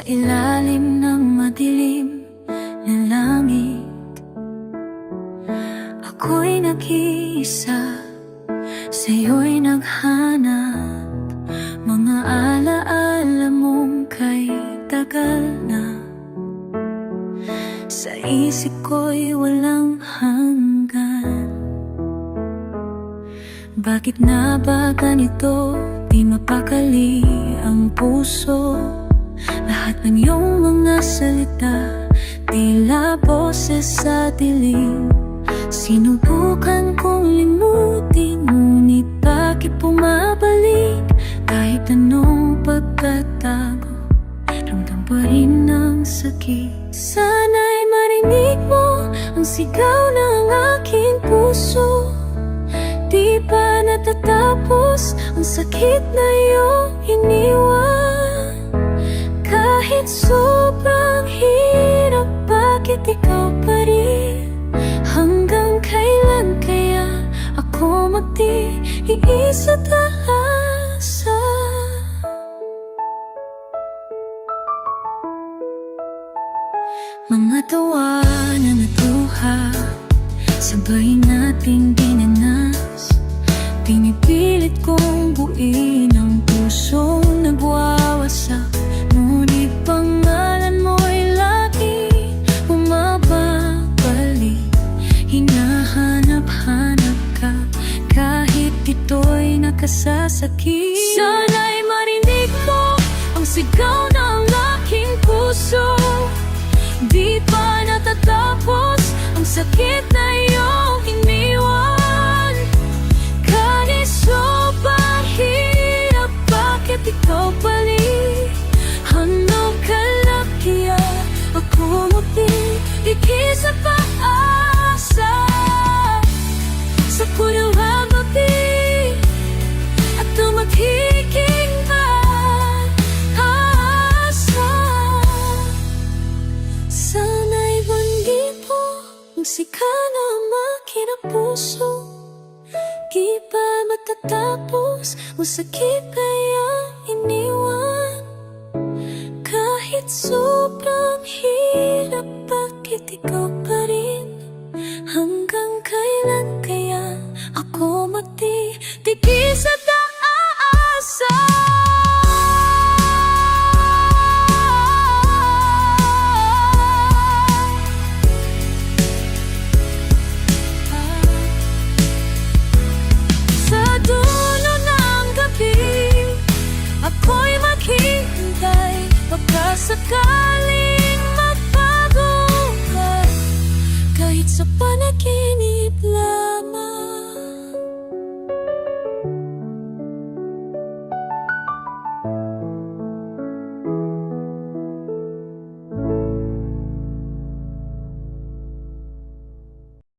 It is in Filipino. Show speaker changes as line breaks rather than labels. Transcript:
ilalim ng madilim na langit. Ako'y nag-iisa, sa'yo'y naghanap. Mga alaala mong kay tagal na, sa isip ko'y walang hanggan. Bakit na ba ganito? Di mapakali ang puso. Lahat ng iyong mga salita, tila boses sa dilim. Sinubukan kong limutin, ngunit bakit bumabalik? Kahit anong pagkatago, ramdam pa rin ang sakit. Sana'y marinig mo ang sigaw ng aking puso. Di pa natatapos ang sakit na iyong iniwan. Kahit sobrang hirap, bakit ikaw pa rin? Hanggang kailan kaya ako magtiis at aasa? Mga tawanan at luha, sabay nating dinanas. Pinipilit kong buuin ang pusong nagwawasak, ngunit pangalan mo'y lagi bumabalik. Hinahanap-hanap ka, kahit ito'y nakasasakit. Sana'y marinig mo ang sigaw ng aking puso. Di pa natatapos ang sakit na iyong iniwan. Kahit sobrang hirap, bakit ikaw balik? Ano kalap kaya ako magtiis at paasa? Sa punong hagabi at tumaghiging pag-asa. Sana'y bandit mo ang sika ng aking puso. Di ba matatapos ang sakit kaya iniwan? Kahit sobrang hirap, bakit ikaw pa rin? Hanggang kailan kaya ako magtitigis at aasa? Sa dulo ng gabi, ako'y maghihintay. Baka sakaling magbago ka, kahit sa panaginip.